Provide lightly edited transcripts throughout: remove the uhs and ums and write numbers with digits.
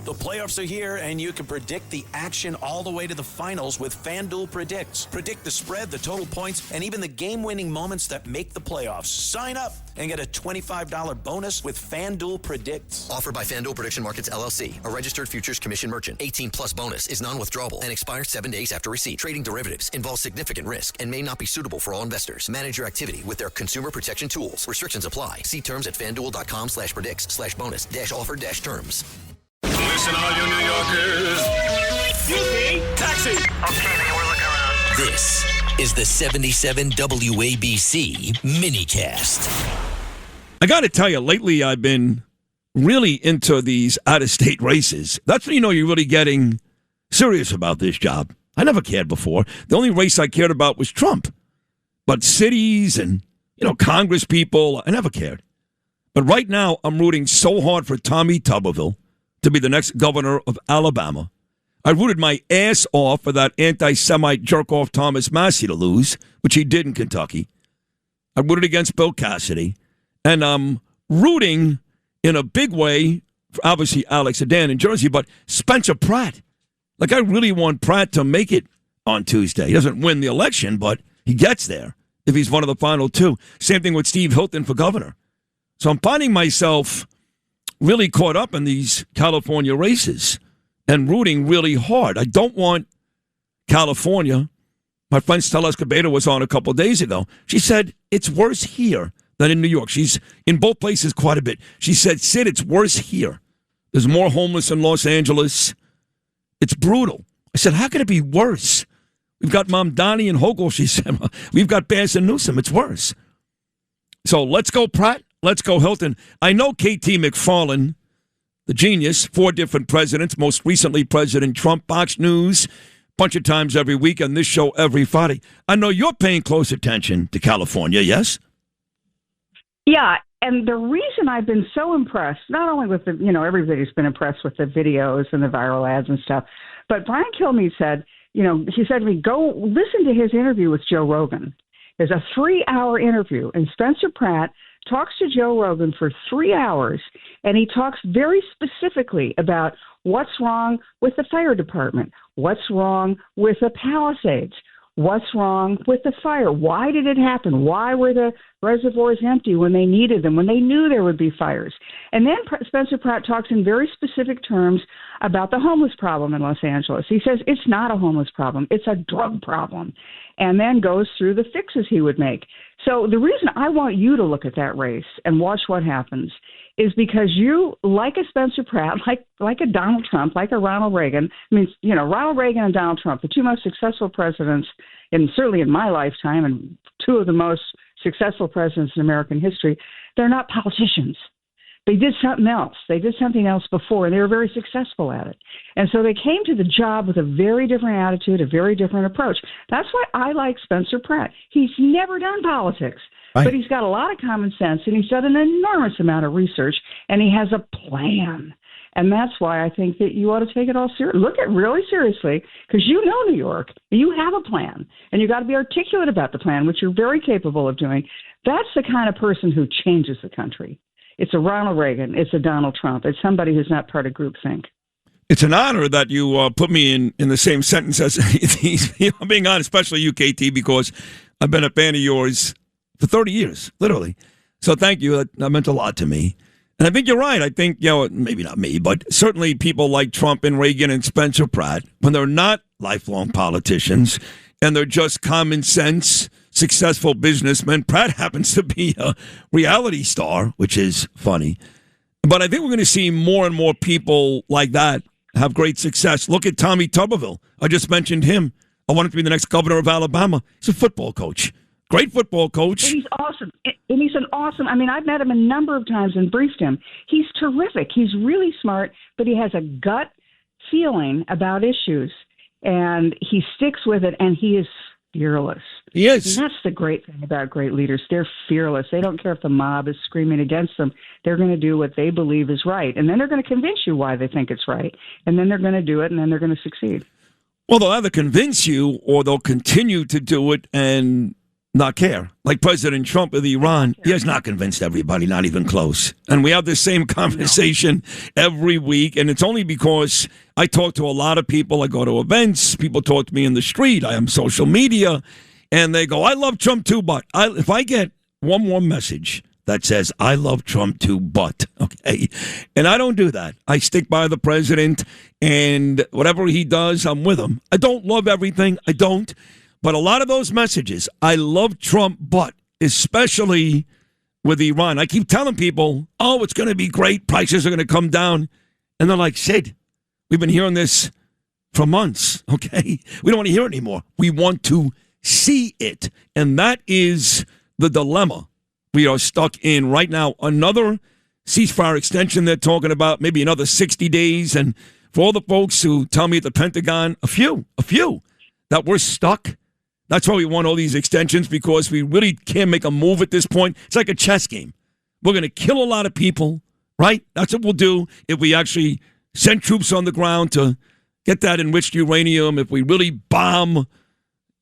The playoffs are here, and you can predict the action all the way to the finals with FanDuel Predicts. Predict the spread, the total points, and even the game-winning moments that make the playoffs. Sign up and get a $25 bonus with FanDuel Predicts. Offered by FanDuel Prediction Markets, LLC, a registered futures commission merchant. 18-plus bonus is non-withdrawable and expires 7 days after receipt. Trading derivatives involves significant risk and may not be suitable for all investors. Manage your activity with their consumer protection tools. Restrictions apply. See terms at FanDuel.com/predicts/bonus-offer-terms. Listen, all you New Yorkers. Excuse me. Taxi. Okay, man, we're looking around. This is the 77 WABC minicast. I got to tell you, lately I've been really into these out-of-state races. That's when you know you're really getting serious about this job. I never cared before. The only race I cared about was Trump. But cities and, Congress people, I never cared. But right now, I'm rooting so hard for Tommy Tuberville to be the next governor of Alabama. I rooted my ass off for that anti-Semite jerk-off Thomas Massie to lose, which he did in Kentucky. I rooted against Bill Cassidy. And I'm rooting in a big way for, obviously, Alex Sedan in Jersey, but Spencer Pratt. Like, I really want Pratt to make it on Tuesday. He doesn't win the election, but he gets there if he's one of the final two. Same thing with Steve Hilton for governor. So I'm finding myself really caught up in these California races and rooting really hard. I don't want California. My friend Stella Escobedo was on a couple of days ago. She said it's worse here than in New York. She's in both places quite a bit. She said, Sid, it's worse here. There's more homeless in Los Angeles. It's brutal. I said, how can it be worse? We've got Mamdani and Hochul, she said. We've got Bass and Newsom. It's worse. So let's go, Pratt. Let's go, Hilton. I know KT McFarland, the genius, 4 different presidents, most recently President Trump, Fox News, bunch of times every week, on this show every Friday. I know you're paying close attention to California, yes? Yeah, and the reason I've been so impressed, not only with the, everybody's been impressed with the videos and the viral ads and stuff, but Brian Kilmeade said, he said to me, go listen to his interview with Joe Rogan. There's a 3-hour interview, and Spencer Pratt talks to Joe Rogan for 3 hours, and he talks very specifically about what's wrong with the fire department, what's wrong with the Palisades, what's wrong with the fire, why did it happen, why were the reservoirs empty when they needed them, when they knew there would be fires. And then Spencer Pratt talks in very specific terms about the homeless problem in Los Angeles. He says it's not a homeless problem, it's a drug problem, and then goes through the fixes he would make. So the reason I want you to look at that race and watch what happens is because you, like a Spencer Pratt, like a Donald Trump, like a Ronald Reagan, Ronald Reagan and Donald Trump, the 2 most successful presidents, certainly in my lifetime, and 2 of the most successful presidents in American history, they're not politicians. They did something else. They did something else before, and they were very successful at it. And so they came to the job with a very different attitude, a very different approach. That's why I like Spencer Pratt. He's never done politics, right, but he's got a lot of common sense, and he's done an enormous amount of research, and he has a plan. And that's why I think that you ought to take it all seriously. Look at really seriously, because you know New York. You have a plan, and you got to be articulate about the plan, which you're very capable of doing. That's the kind of person who changes the country. It's a Ronald Reagan. It's a Donald Trump. It's somebody who's not part of groupthink. It's an honor that you put me in the same sentence as I'm being honest, especially you, KT, because I've been a fan of yours for 30 years, literally. So thank you. That meant a lot to me. And I think you're right. I think, maybe not me, but certainly people like Trump and Reagan and Spencer Pratt, when they're not lifelong politicians and they're just common sense, successful businessmen. Pratt happens to be a reality star, which is funny. But I think we're going to see more and more people like that have great success. Look at Tommy Tuberville. I just mentioned him. I want him to be the next governor of Alabama. He's a football coach. Great football coach. And he's awesome. And he's I've met him a number of times and briefed him. He's terrific. He's really smart, but he has a gut feeling about issues, and he sticks with it, and he is fearless. He is. And that's the great thing about great leaders. They're fearless. They don't care if the mob is screaming against them. They're going to do what they believe is right. And then they're going to convince you why they think it's right. And then they're going to do it, and then they're going to succeed. Well, they'll either convince you or they'll continue to do it and not care. Like President Trump with Iran, he has not convinced everybody, not even close. And we have the same conversation every week, and it's only because I talk to a lot of people. I go to events. People talk to me in the street. I am social media, and they go, I love Trump too, but if I get one more message that says, I love Trump too, but, okay, and I don't do that. I stick by the president, and whatever he does, I'm with him. I don't love everything. I don't. But a lot of those messages, I love Trump, but especially with Iran. I keep telling people, oh, it's going to be great. Prices are going to come down. And they're like, Sid, we've been hearing this for months, okay? We don't want to hear it anymore. We want to see it. And that is the dilemma we are stuck in right now. Another ceasefire extension they're talking about, maybe another 60 days. And for all the folks who tell me at the Pentagon, a few, that we're stuck. That's why we want all these extensions, because we really can't make a move at this point. It's like a chess game. We're going to kill a lot of people, right? That's what we'll do if we actually send troops on the ground to get that enriched uranium, if we really bomb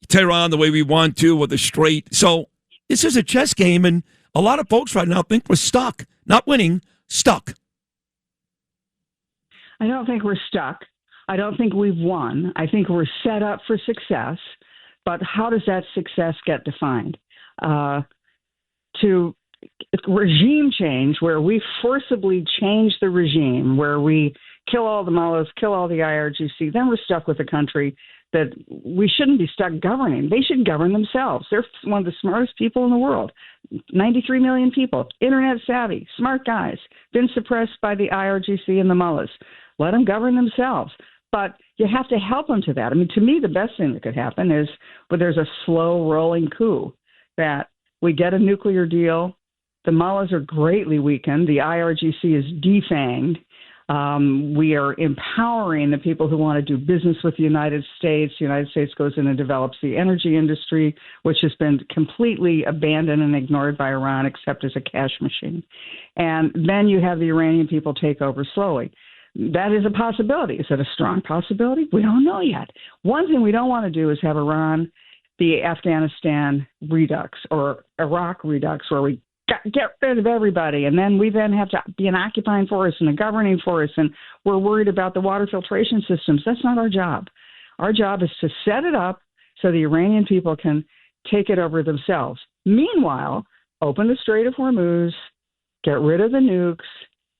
Tehran the way we want to with the Strait. So this is a chess game, and a lot of folks right now think we're stuck. Not winning, stuck. I don't think we're stuck. I don't think we've won. I think we're set up for success. But how does that success get defined? To regime change, where we forcibly change the regime, where we kill all the mullahs, kill all the IRGC, then we're stuck with a country that we shouldn't be stuck governing. They should govern themselves. They're one of the smartest people in the world. 93 million people, internet savvy, smart guys, been suppressed by the IRGC and the mullahs. Let them govern themselves. But you have to help them to that. I mean, to me, the best thing that could happen is when there's a slow rolling coup, that we get a nuclear deal. The mullahs are greatly weakened. The IRGC is defanged. We are empowering the people who want to do business with the United States. The United States goes in and develops the energy industry, which has been completely abandoned and ignored by Iran, except as a cash machine. And then you have the Iranian people take over slowly. That is a possibility. Is it a strong possibility? We don't know yet. One thing we don't want to do is have Iran the Afghanistan redux or Iraq redux, where we get rid of everybody, and then we have to be an occupying force and a governing force, and we're worried about the water filtration systems. That's not our job. Our job is to set it up so the Iranian people can take it over themselves. Meanwhile, open the Strait of Hormuz, get rid of the nukes,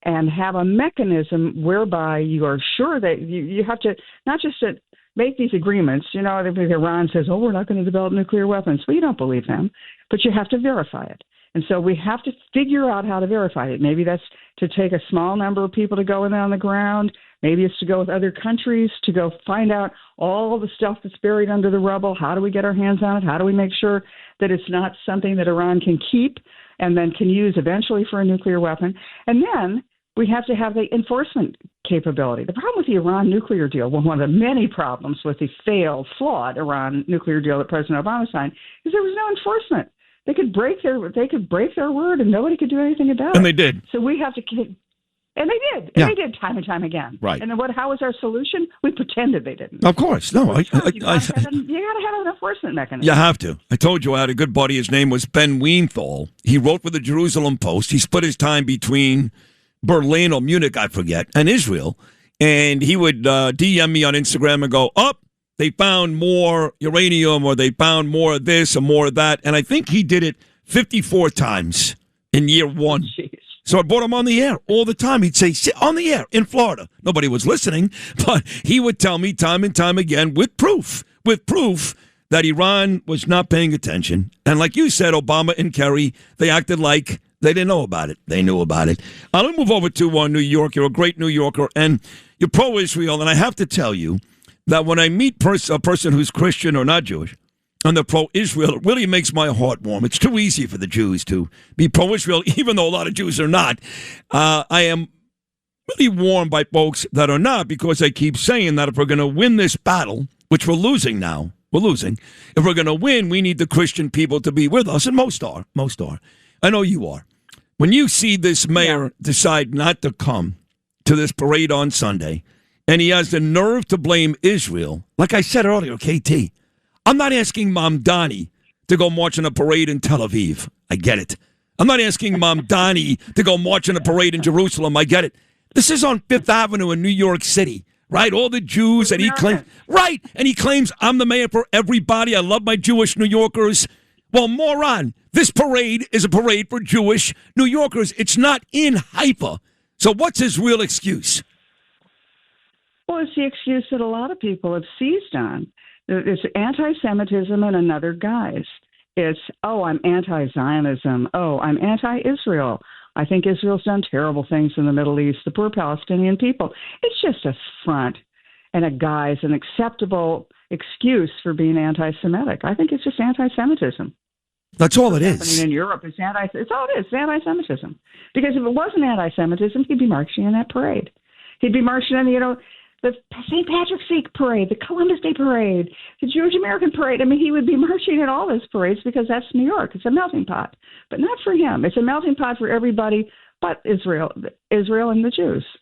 and have a mechanism whereby you are sure that you have to not just to make these agreements. You know, if Iran says, oh, we're not going to develop nuclear weapons. Well, you don't believe them, but you have to verify it. And so we have to figure out how to verify it. Maybe that's to take a small number of people to go in there on the ground. Maybe it's to go with other countries to go find out all the stuff that's buried under the rubble. How do we get our hands on it? How do we make sure that it's not something that Iran can keep and then can use eventually for a nuclear weapon? And then we have to have the enforcement capability. The problem with the Iran nuclear deal, well, one of the many problems with the flawed Iran nuclear deal that President Obama signed, is there was no enforcement. They could break their word, and nobody could do anything about it. And they did. So we have to, and they did. Yeah. And they did time and time again. Right. And then how was our solution? We pretended they didn't. Of course, no. You got to have an enforcement mechanism. You have to. I told you I had a good buddy. His name was Ben Weinthal. He wrote for the Jerusalem Post. He split his time between Berlin or Munich, I forget, and Israel. And he would DM me on Instagram and go, they found more uranium, or they found more of this or more of that. And I think he did it 54 times in year one. Jeez. So I brought him on the air all the time. He'd say, sit on the air in Florida. Nobody was listening, but he would tell me time and time again with proof that Iran was not paying attention. And like you said, Obama and Kerry, they acted like they didn't know about it. They knew about it. Let me move over to New York. You're a great New Yorker, and you're pro-Israel. And I have to tell you that when I meet a person who's Christian or not Jewish, and they're pro-Israel, it really makes my heart warm. It's too easy for the Jews to be pro-Israel, even though a lot of Jews are not. I am really warmed by folks that are not, because I keep saying that if we're going to win this battle, which we're losing now, if we're going to win, we need the Christian people to be with us, and most are. I know you are. When you see this mayor decide not to come to this parade on Sunday, and he has the nerve to blame Israel, like I said earlier, KT, I'm not asking Mamdani to go march in a parade in Tel Aviv. I get it. I'm not asking Mom Donnie to go march in a parade in Jerusalem. I get it. This is on Fifth Avenue in New York City, right? All the Jews, and he claims, right, and he claims I'm the mayor for everybody. I love my Jewish New Yorkers. Well, moron, this parade is a parade for Jewish New Yorkers. It's not in Haifa. So what's his real excuse? Well, it's the excuse that a lot of people have seized on. It's anti-Semitism in another guise. It's, I'm anti-Zionism. I'm anti-Israel. I think Israel's done terrible things in the Middle East, the poor Palestinian people. It's just a front and a guise, an acceptable excuse for being anti-Semitic. I think it's just anti-Semitism. That's all it is. What's happening in Europe is it's all it is. It's anti-Semitism. Because if it wasn't anti-Semitism, he'd be marching in that parade. He'd be marching in the St. Patrick's Day parade, the Columbus Day parade, the Jewish American parade. I mean, he would be marching in all those parades because that's New York. It's a melting pot. But not for him. It's a melting pot for everybody but Israel and the Jews.